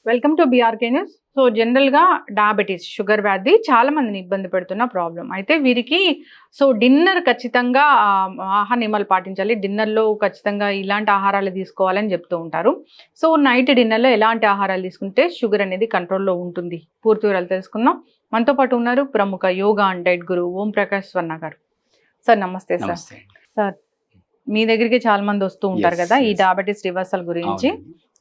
Welcome to BRK news. So జనరల్గా diabetes sugar వ్యాధి చాలా మందిని ఇబ్బంది పెడుతున్న ప్రాబ్లం. అయితే వీరికి డిన్నర్ ఖచ్చితంగా ఆహార నియమాలు పాటించాలి. డిన్నర్లో ఖచ్చితంగా ఇలాంటి ఆహారాలు తీసుకోవాలని చెప్తూ ఉంటారు. సో నైట్ డిన్నర్లో ఎలాంటి ఆహారాలు తీసుకుంటే షుగర్ అనేది కంట్రోల్లో ఉంటుంది, పూర్తి వివరాలు తెలుసుకుందాం. మనతో పాటు ఉన్నారు ప్రముఖ యోగా అండ్ డైట్ గురు ఓం ప్రకాష్ స్వర్ణ గారు. సార్ నమస్తే. సార్ మీ దగ్గరికి చాలా మంది వస్తూ ఉంటారు కదా ఈ డయాబెటీస్ రివర్సల్ గురించి.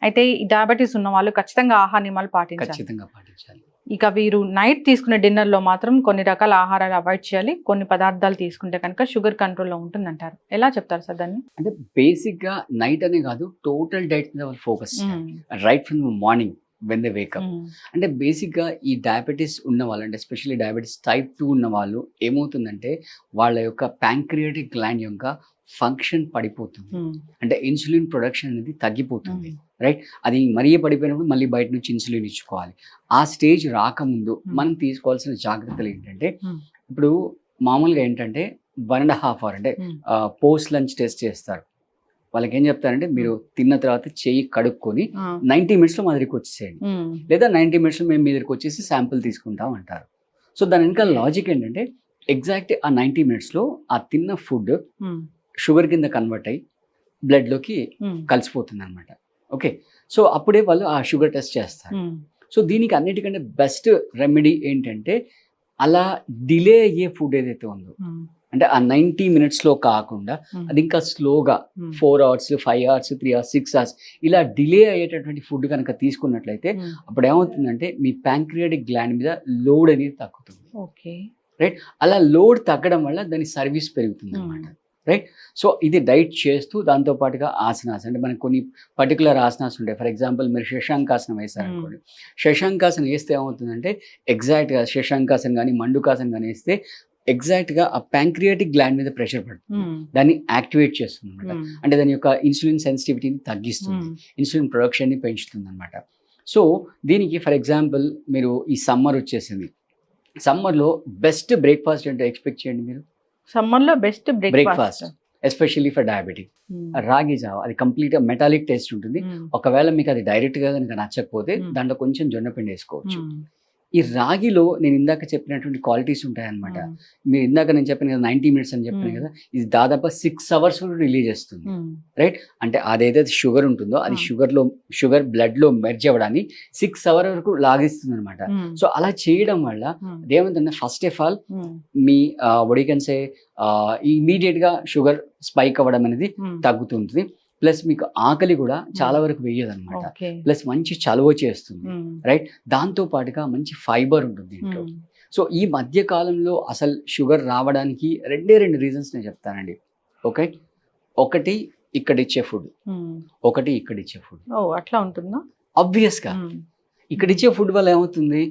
అయితే ఈ డయాబెటీస్ ఉన్న వాళ్ళు ఖచ్చితంగా ఆహార నియమాలు పాటించాలి. ఇక వీరు నైట్ తీసుకునే డిన్నర్లో మాత్రం కొన్ని రకాల ఆహారాలు అవాయిడ్ చేయాలి. కొన్ని పదార్థాలు తీసుకుంటే కనుక షుగర్ కంట్రోల్లో ఉంటుందంటారు. ఎలా చెప్తారు సార్ దాన్ని? అంటే బేసిక్ గా నైట్ అనే కాదు, టోటల్ డైట్ మీద focus right from morning when they wake up. అంటే బేసిక్ గా ఈ డయాబెటీస్ ఉన్న వాళ్ళు, అంటే ఎస్పెషల్లీ డయాబెటీస్ టైప్ 2 ఉన్న వాళ్ళు ఏమవుతుందంటే వాళ్ళ యొక్క ప్యాంక్రియాటిక్ గ్లాండ్ యొక్క ఫంక్షన్ పడిపోతుంది. అంటే ఇన్సులిన్ ప్రొడక్షన్ అనేది తగ్గిపోతుంది. రైట్, అది మరీ పడిపోయినప్పుడు మళ్ళీ బయట నుంచి ఇన్సులిన్ ఇచ్చుకోవాలి. ఆ స్టేజ్ రాకముందు మనం తీసుకోవాల్సిన జాగ్రత్తలు ఏంటంటే, ఇప్పుడు మామూలుగా ఏంటంటే 1.5 hour అంటే పోస్ట్ లంచ్ టెస్ట్ చేస్తారు. వాళ్ళకి ఏం చెప్తారంటే, మీరు తిన్న తర్వాత చెయ్యి కడుక్కొని 90 minutes మా దగ్గరికి వచ్చేసేయండి, లేదా 90 minutes మేము మీ దగ్గరికి వచ్చేసి శాంపుల్ తీసుకుంటాం అంటారు. సో దాని వెనక లాజిక్ ఏంటంటే, ఎగ్జాక్ట్ ఆ 90 minutes ఆ తిన్న ఫుడ్ షుగర్ కింద కన్వర్ట్ అయ్యి బ్లడ్లోకి కలిసిపోతుంది అనమాట. ఓకే, సో అప్పుడే వాళ్ళు ఆ షుగర్ టెస్ట్ చేస్తారు. సో దీనికి అన్నిటికంటే బెస్ట్ రెమెడీ ఏంటంటే, అలా డిలే అయ్యే ఫుడ్ ఏదైతే ఉందో, అంటే ఆ 90 minutes కాకుండా అది ఇంకా స్లోగా 4 hours, 5 hours, 3 hours, 6 hours ఇలా డిలే అయ్యేటటువంటి ఫుడ్ కనుక తీసుకున్నట్లయితే అప్పుడు ఏమవుతుందంటే మీ ప్యాంక్రియాటిక్ గ్లాండ్ మీద లోడ్ అనేది తగ్గుతుంది. ఓకే, రైట్, అలా లోడ్ తగ్గడం వల్ల దాని సర్వీస్ పెరుగుతుంది అనమాట. రైట్, సో ఇది డైట్ చేస్తూ దాంతో పాటుగా ఆసనాస్, అంటే మనకు కొన్ని పర్టికులర్ ఆసనాస్ ఉంటాయి. ఫర్ ఎగ్జాంపుల్ మీరు శశాంకాసనం వేస్తారనుకోండి. శశాంకాసనం వేస్తే ఏమవుతుందంటే, ఎగ్జాక్ట్గా శశాంకాసనం కానీ మండుకాసనం కానీ వేస్తే ఎగ్జాక్ట్గా ఆ ప్యాంక్రియాటిక్ గ్లాండ్ మీద ప్రెషర్ పడుతుంది, దాన్ని యాక్టివేట్ చేస్తుంది అనమాట. అంటే దాని యొక్క ఇన్సులిన్ సెన్సిటివిటీని తగ్గిస్తుంది, ఇన్సులిన్ ప్రొడక్షన్ని పెంచుతుంది అనమాట. సో దీనికి ఫర్ ఎగ్జాంపుల్ మీరు ఈ సమ్మర్ వచ్చేసింది, సమ్మర్లో బెస్ట్ బ్రేక్ఫాస్ట్ ఏంటో ఎక్స్పెక్ట్ చేయండి మీరు. సమ్మర్లో best breakfast especially for diabetic, రాగి జావ. అది కంప్లీట్ గా మెటాలిక్ టేస్ట్ ఉంటుంది. ఒకవేళ మీకు అది డైరెక్ట్ గా కనుక నచ్చకపోతే దాంట్లో కొంచెం జొన్నపిండి వేసుకోవచ్చు. ఈ రాగిలో నేను ఇందాక చెప్పినటువంటి క్వాలిటీస్ ఉంటాయన్నమాట. మీరు ఇందాక నేను చెప్పాను కదా 90 minutes అని చెప్పాను కదా, ఇది దాదాపు 6 hours రిలీజ్ చేస్తుంది. రైట్, అంటే అదైతే షుగర్ ఉంటుందో అది షుగర్ బ్లడ్ లో మెర్జ్ అవ్వడాన్ని 6 hours వరకు లాగిస్తుంది అనమాట. సో అలా చేయడం వల్ల అదేమంటే, ఫస్ట్ ఆఫ్ ఆల్ మీ వడికన్సే ఇమీడియట్ గా షుగర్ స్పైక్ అవ్వడం అనేది తగ్గుతుంది. ప్లస్ మీకు ఆకలి కూడా చాలా వరకు వేయదు అనమాట. ప్లస్ మంచి చలువ చేస్తుంది. రైట్, దాంతో పాటుగా మంచి ఫైబర్ ఉంటుంది ఇంట్లో. సో ఈ మధ్య కాలంలో అసలు షుగర్ రావడానికి రెండు రీజన్స్ నేను చెప్తానండి. ఓకే, ఒకటి ఇక్కడ ఇచ్చే ఫుడ్, ఒకటి ఇక్కడ ఇచ్చే ఫుడ్. అట్లా ఉంటుందా? ఆబ్వియస్ గా ఇక్కడ ఇచ్చే ఫుడ్ వల్ల ఏమవుతుంది,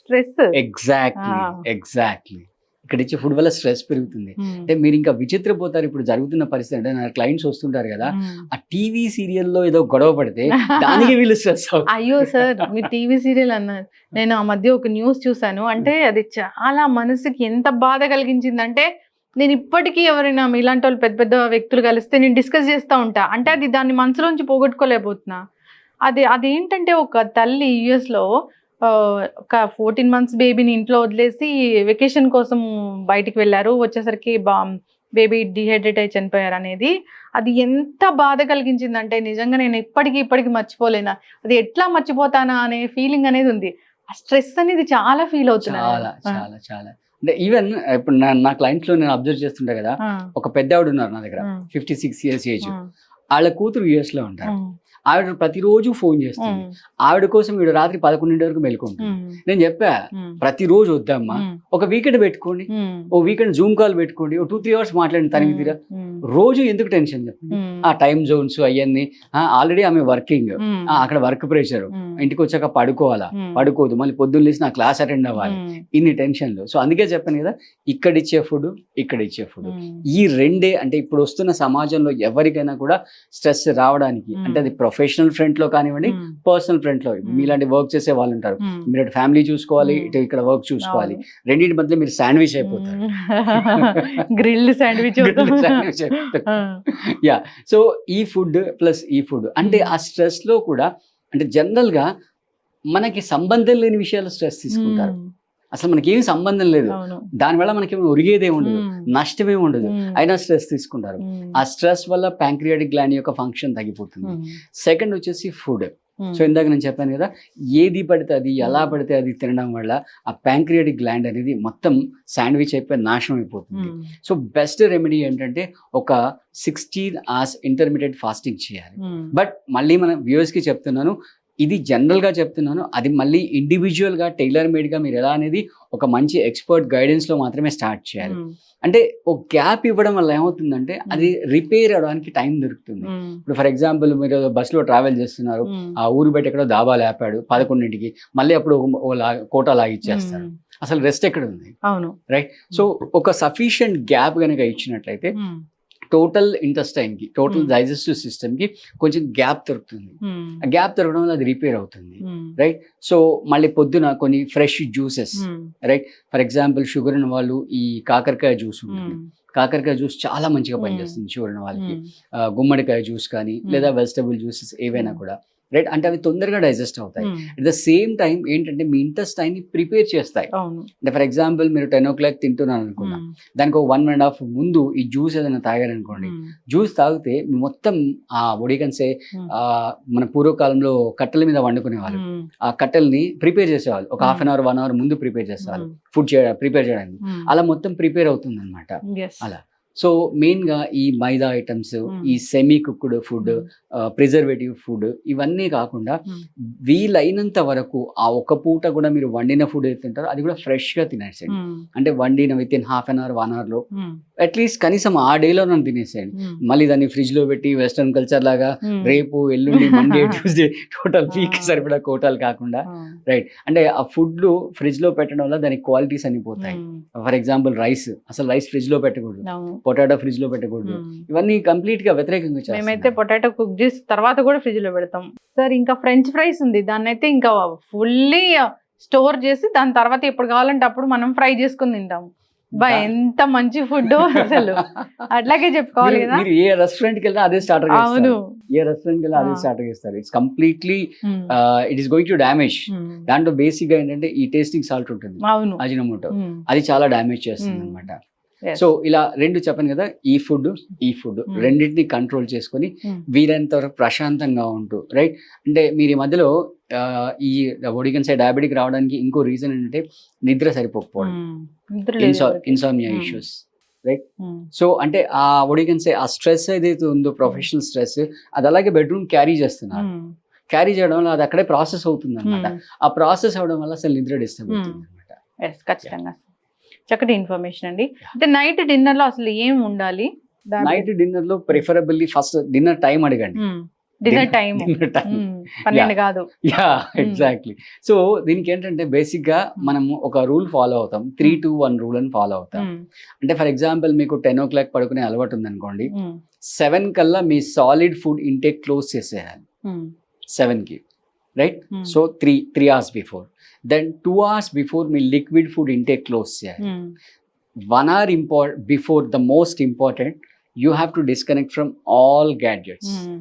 స్ట్రెస్. ఎగ్జాక్ట్లీ ఇక్కడ ఇచ్చే ఫుడ్ వల్ల స్ట్రెస్ పెరుగుతుంది. అంటే మీరు ఇంకా విచిత్రపోతారు. ఇప్పుడు జరుగుతున్న పరిస్థితి అంటే, నా క్లయింట్స్ వస్తుంటారు కదా, ఆ టీవీ సీరియల్లో ఏదో గొడవ పడితే దానికి వీళ్ళు స్ట్రెస్ అవుతారు. అయ్యో సార్, మీరు టీవీ సీరియల్ అన్నారు, నేను ఆ మధ్య ఒక న్యూస్ చూసాను. అంటే అది చాలా మనసుకి ఎంత బాధ కలిగించిందంటే, నేను ఇప్పటికీ ఎవరైనా ఇలాంటి వాళ్ళు పెద్ద పెద్ద వ్యక్తులు కలిస్తే నేను డిస్కస్ చేస్తూ ఉంటా. అంటే అది దాన్ని మనసులోంచి పోగొట్టుకోలేకపోతున్నా. అదేంటంటే, ఒక తల్లి యుఎస్లో ఒక 14 months బేబీని ఇంట్లో వదిలేసి వెకేషన్ కోసం బయటికి వెళ్ళారు. వచ్చేసరికి బేబీ డిహైడ్రేట్ అయి చనిపోయారు అనేది. అది ఎంత బాధ కలిగించిందంటే, నిజంగా నేను ఇప్పటికీ మర్చిపోలేనా. అది ఎట్లా మర్చిపోతానా అనే ఫీలింగ్ అనేది ఉంది. ఆ స్ట్రెస్ అనేది చాలా ఫీల్ అవుతున్నా. చాలా అంటే ఈవెన్ ఇప్పుడు నా క్లయింట్స్ లో నేను అబ్జర్వ్ చేస్తుంటా కదా, ఒక పెద్ద ఆవిడ ఉన్నారు నా దగ్గర, 56 years ఏజ్. వాళ్ళ కూతురు US లో ఉంటారు. ఆవిడ ప్రతిరోజు ఫోన్ చేస్తుంది. ఆవిడ కోసం వీడు రాత్రి 11 వరకు మెలుకుంటుంది. నేను చెప్పా, ప్రతిరోజు వద్దమ్మా, ఒక వీకెండ్ పెట్టుకోండి, ఓ వీకెండ్ జూమ్ కాల్ పెట్టుకోండి, ఓ 2-3 hours మాట్లాడండి తనకి తీరా. రోజు ఎందుకు టెన్షన్ చెప్పండి. ఆ టైం జోన్స్ అవన్నీ, ఆల్రెడీ ఆమె వర్కింగ్, అక్కడ వర్క్ ప్రెషర్, ఇంటికి వచ్చాక పడుకోదు, మళ్ళీ పొద్దున్న లేసి నా క్లాస్ అటెండ్ అవ్వాలి, ఇన్ని టెన్షన్లు. సో అందుకే చెప్పాను కదా, ఇక్కడ ఇచ్చే ఫుడ్, ఇక్కడ ఇచ్చే ఫుడ్, ఈ రెండే. అంటే ఇప్పుడు వస్తున్న సమాజంలో ఎవరికైనా కూడా స్ట్రెస్ రావడానికి, అంటే అది ప్రొఫెషనల్ ఫ్రంట్ లో కానివ్వండి, పర్సనల్ ఫ్రంట్ లో, మీలాంటి వర్క్ చేసే వాళ్ళు ఉంటారు, మీరు అటు ఫ్యామిలీ చూసుకోవాలి, ఇటు ఇక్కడ వర్క్ చూసుకోవాలి, రెండింటి మధ్య మీరు శాండ్విచ్ అయిపోతారు. Grilled sandwich. సో ఈ ఫుడ్ ప్లస్ ఈ ఫుడ్, అంటే ఆ స్ట్రెస్ లో కూడా, అంటే జనరల్ గా మనకి సంబంధం లేని విషయాలు స్ట్రెస్ తీసుకుంటారు. మ్మ్. అసలు మనకి ఏమి సంబంధం లేదు, అవును. దానివల్ల మనకి ఒరిగేదే ఉండదు, మ్మ్. నష్టమే ఉండదు, మ్మ్. అయినా స్ట్రెస్ తీసుకుంటారు. మ్మ్. ఆ స్ట్రెస్ వల్ల ప్యాంక్రియాటిక్ గ్లాండ్ యొక్క ఫంక్షన్ తగ్గిపోతుంది. మ్మ్. సెకండ్ వచ్చేసి ఫుడ్. మ్మ్. సో ఇందాక నేను చెప్పాను కదా, ఏది పడితే అది ఎలా మ్మ్. పడితే అది తినడం వల్ల ఆ ప్యాంక్రియాటిక్ గ్లాండ్ అనేది మొత్తం శాండ్విచ్ అయిపోయి నాశనం అయిపోతుంది. మ్మ్. సో బెస్ట్ రెమెడీ ఏంటంటే ఒక 16 hours ఇంటర్మీడియట్ ఫాస్టింగ్ చేయాలి. మ్మ్. బట్ మళ్ళీ మన వ్యూవర్స్కి చెప్తున్నాను, ఇది జనరల్గా చెప్తున్నాను, అది మళ్ళీ ఇండివిజువల్గా టైలర్ మేడ్గా మీరు ఎలా అనేది ఒక మంచి ఎక్స్పర్ట్ గైడెన్స్లో మాత్రమే స్టార్ట్ చేయాలి. మ్మ్. అంటే ఒక గ్యాప్ ఇవ్వడం వల్ల ఏమవుతుందంటే అది రిపేర్ అవడానికి టైం దొరుకుతుంది. మ్మ్. ఇప్పుడు ఫర్ ఎగ్జాంపుల్ మీరు బస్సులో ట్రావెల్ చేస్తున్నారు, మ్మ్. ఆ ఊరు బయట ఎక్కడో దాబా లేపాడు 11కి, మళ్ళీ అప్పుడు కోటా లాగిచ్చేస్తారు. మ్మ్. అసలు రెస్ట్ ఎక్కడ ఉంది? అవును. రైట్. సో ఒక సఫిషియంట్ గ్యాప్ కనుక ఇచ్చినట్లయితే మ్మ్. టోటల్ ఇంటెస్టైన్కి, టోటల్ Hmm. డైజెస్టివ్ సిస్టమ్కి కొంచెం గ్యాప్ దొరుకుతుంది. మ్మ్. ఆ గ్యాప్ దొరకడం వల్ల అది రిపేర్ అవుతుంది. మ్మ్. రైట్. సో మళ్ళీ పొద్దున కొన్ని fresh juices, hmm. For example sugar ఉన్న వాళ్ళు ఈ కాకరకాయ జ్యూస్ ఉంటుంది, మ్మ్. కాకరకాయ జ్యూస్ చాలా మంచిగా Hmm. పనిచేస్తుంది షుగర్ ఉన్న వాళ్ళకి. మ్మ్. గుమ్మడికాయ జ్యూస్ కానీ Hmm. లేదా వెజిటబుల్ జ్యూసెస్ ఏవైనా Hmm. కూడా, రైట్. అంటే అవి తొందరగా డైజెస్ట్ అవుతాయి. మ్మ్. అట్ ద సేమ్ టైం ఏంటంటే మీ ఇంటెస్టైన్ని ప్రిపేర్ చేస్తాయి. అవును. అంటే ఫర్ ఎగ్జాంపుల్ మీరు 10 o'clock తింటున్నాను అనుకున్నా, మ్మ్. దానికి ఒక 1.5 ముందు ఈ జ్యూస్ ఏదైనా తాగారనుకోండి, మ్మ్. జ్యూస్ తాగితే మొత్తం ఆ ఒడిగన్సే మ్మ్. మన పూర్వకాలంలో కట్టెల మీద వండుకునేవాళ్ళు. మ్మ్. ఆ కట్టెల్ని ప్రిపేర్ చేసేవాళ్ళు, ఒక Hmm. 1/2 hour 1 hour ముందు ప్రిపేర్ చేసేవాళ్ళు మ్మ్. ఫుడ్ ప్రిపేర్ చేయడానికి. మ్మ్. అలా మొత్తం ప్రిపేర్ అవుతుంది అనమాట. Yes. అలా. సో మెయిన్గా ఈ మైదా ఐటమ్స్, Hmm. ఈ సెమీ కుక్డ్ ఫుడ్, మ్మ్. ప్రిజర్వేటివ్ ఫుడ్ ఇవన్నీ కాకుండా మ్మ్. వీలైనంత వరకు ఆ ఒక పూట కూడా మీరు వండిన ఫుడ్ ఏది తింటారో అది కూడా ఫ్రెష్గా తినేసేయండి. మ్మ్. అంటే వండిన with in ½ hour 1 hourలో hmm. At least కనీసం ఆ డేలో నన్ను తినేసేయండి. మ్మ్. మళ్ళీ దాన్ని ఫ్రిడ్జ్లో పెట్టి వెస్ట్రన్ కల్చర్ లాగా మ్మ్. రేపు ఎల్లుండి Monday Tuesday total week Ah. సరిపడా కోటాలు కాకుండా, ఆ. రైట్. అంటే ఆ ఫుడ్లు ఫ్రిడ్జ్లో పెట్టడం వల్ల దాని క్వాలిటీస్ అని పోతాయి. మ్మ్. ఫర్ ఎగ్జాంపుల్ రైస్, అసలు రైస్ ఫ్రిడ్జ్లో పెట్టకూడదు, అవును. పొటాటో ఫ్రిడ్జ్లో పెట్టకూడదు, మ్మ్. ఇవన్నీ కంప్లీట్గా వ్యతిరేకంగా మేమైతే చేస్తున్నాయి. పొటాటో కుక్ చేసి తర్వాత కూడా ఫ్రిడ్జ్ లో పెడతాం సార్. ఇంకా ఫ్రెంచ్ ఫ్రైస్ ఉంది, దాన్ని అయితే ఇంకా ఫుల్లీ స్టోర్ చేసి దాని తర్వాత ఎప్పుడు కావాలంటే అప్పుడు మనం ఫ్రై చేసుకుని తింటాం. బా ఎంత మంచి ఫుడ్ అసలు, అట్లాగే చెప్పుకోవాలి మీరు- కదా. మీరు ఏ రెస్టారెంట్కి వెళ్ళినా అదే స్టార్టర్ అవును. చేస్తారు, ఏ రెస్టారెంట్కి వెళ్ళినా అదే Ah. స్టార్టర్ చేస్తారు. It's completely hmm. It is going to damage. మ్మ్. దాంట్లో బేసిక్గా ఏంటంటే ఈ టేస్టింగ్ సాల్ట్ ఉంటుంది, అవును. అజినోమోటో, మ్మ్. అది చాలా డ్యామేజ్ చేస్తుంది Hmm. అనమాట. Yes. సో ఇలా రెండు చెప్పాను కదా, ఈ ఫుడ్ Hmm. రెండింటిని కంట్రోల్ చేసుకొని Hmm. వీలైనంత వరకు ప్రశాంతంగా ఉంటూ, రైట్. అంటే మీరు ఈ మధ్యలో ఈ ఒడిగన్సే డయాబెటిక్ రావడానికి ఇంకో రీజన్ ఏంటంటే నిద్ర సరిపోకపోవడం, మ్మ్. నిద్ర లేదు ఎవరికి. Insomnia Hmm. ఇష్యూస్. మ్మ్. సో అంటే ఆ ఒడిగన్సే ఆ స్ట్రెస్ ఏదైతే ఉందో ప్రొఫెషనల్ స్ట్రెస్, అది అలాగే బెడ్రూమ్ క్యారీ చేస్తున్నారు. మ్మ్. క్యారీ చేయడం వల్ల అది అక్కడే ప్రాసెస్ అవుతుంది అనమాట. మ్మ్. ఆ ప్రాసెస్ అవడం వల్ల అసలు నిద్ర డిస్టర్బ్ Hmm. అవుతుంది అనమాట. Yes, ఖచ్చితంగా చక్కటి ఇన్ఫర్మేషన్ అండి. అంటే నైట్ డిన్నర్ లో అసలు ఏం ఉండాలి? నైట్ డిన్నర్ లో ప్రిఫరబుల్లీ ఫస్ట్ డిన్నర్ టైం అడగండి. డిన్నర్ టైం డిన్నర్ టైం 12 కాదు. Yeah exactly. సో దీనికి ఏంటంటే బేసిక్ గా మనము ఒక రూల్ ఫాలో అవుతాం, 3-2-1 రూల్ అని ఫాలో అవుతాం. మ్మ్. అంటే ఫర్ ఎగ్జాంపుల్ మీకు 10 o'clock పడుకునే అలవాటు ఉందనుకోండి, మ్మ్. 7 కల్లా మీ సాలిడ్ ఫుడ్ ఇంటేక్ క్లోజ్ చేసేయాలి. మ్మ్. 7కి, right. Hmm. So 3 hours before, then 2 hours before మీ లిక్విడ్ ఫుడ్ ఇంటేక్ క్లోజ్ చేయాలి. Hmm. 1 hour before the most important, you have to disconnect from all gadgets. Hmm.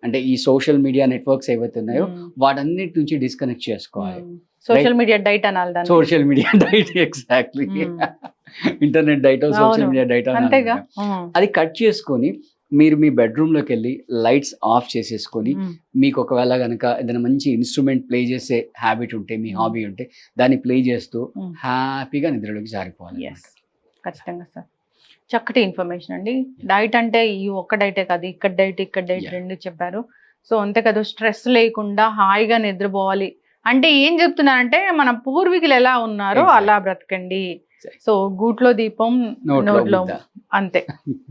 అంటే ఈ social media networks ఏవైతే ఉన్నాయో మ్మ్. వాటన్నిటి నుంచి డిస్కనెక్ట్ చేసుకోవాలి. సోషల్ మీడియా డైట్ అనాలి దాన్ని. Social media diet, exactly. మ్మ్. ఇంటర్నెట్ డైట్, సోషల్ అవును. మీడియా డైట్ అంతేగా. మ్మ్. అది కట్ చేసుకొని మీరు మీ బెడ్రూమ్లోకి వెళ్ళి లైట్స్ ఆఫ్ చేసేసుకొని, మ్మ్. మీకు ఒకవేళ కనుక ఏదైనా మంచి ఇన్స్ట్రుమెంట్ ప్లే చేసే హ్యాబిట్ ఉంటే, మీ హాబీ ఉంటే దాన్ని ప్లే చేస్తూ మ్మ్. హ్యాపీగా నిద్రలోకి జారిపోవాలి. Yes. ఖచ్చితంగా సార్. చక్కటి ఇన్ఫర్మేషన్ అండి. డైట్ అంటే ఈ ఒక్క డైటే కాదు, ఇక్కడ డైట్ Yeah. రెండు చెప్పారు. సో అంతే కదా, స్ట్రెస్ లేకుండా హాయిగా నిద్రపోవాలి అంటే ఏం చెప్తున్నారంటే మన పూర్వీకులు ఎలా ఉన్నారో Exactly. అలా బ్రతకండి. Exactly. సో గూట్లో దీపం నోట్లో ముద్ద. అంతే,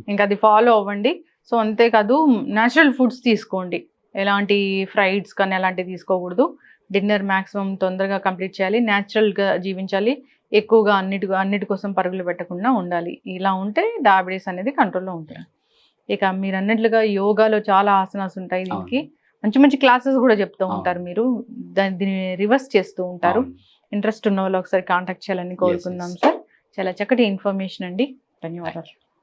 ఇంకా అది ఫాలో అవ్వండి. సో అంతేకాదు న్యాచురల్ ఫుడ్స్ తీసుకోండి, ఎలాంటి ఫ్రైడ్స్ కానీ అలాంటివి తీసుకోకూడదు. డిన్నర్ మ్యాక్సిమం తొందరగా కంప్లీట్ చేయాలి, న్యాచురల్గా జీవించాలి, ఎక్కువగా అన్నిటి కోసం పరుగులు పెట్టకుండా ఉండాలి. ఇలా ఉంటే డయాబెటీస్ అనేది కంట్రోల్లో ఉంటుంది. ఇక మీరు అన్నట్లుగా యోగాలో చాలా ఆసనాస్ ఉంటాయి, దీనికి మంచి మంచి క్లాసెస్ కూడా చెప్తూ ఉంటారు మీరు, దీన్ని రివర్స్ చేస్తూ ఉంటారు. అవును. ఇంట్రెస్ట్ ఉన్న వాళ్ళు ఒకసారి కాంటాక్ట్ చేయాలని కోరుకుందాం సార్. చాలా చక్కటి ఇన్ఫర్మేషన్ అండి, ధన్యవాదాలు.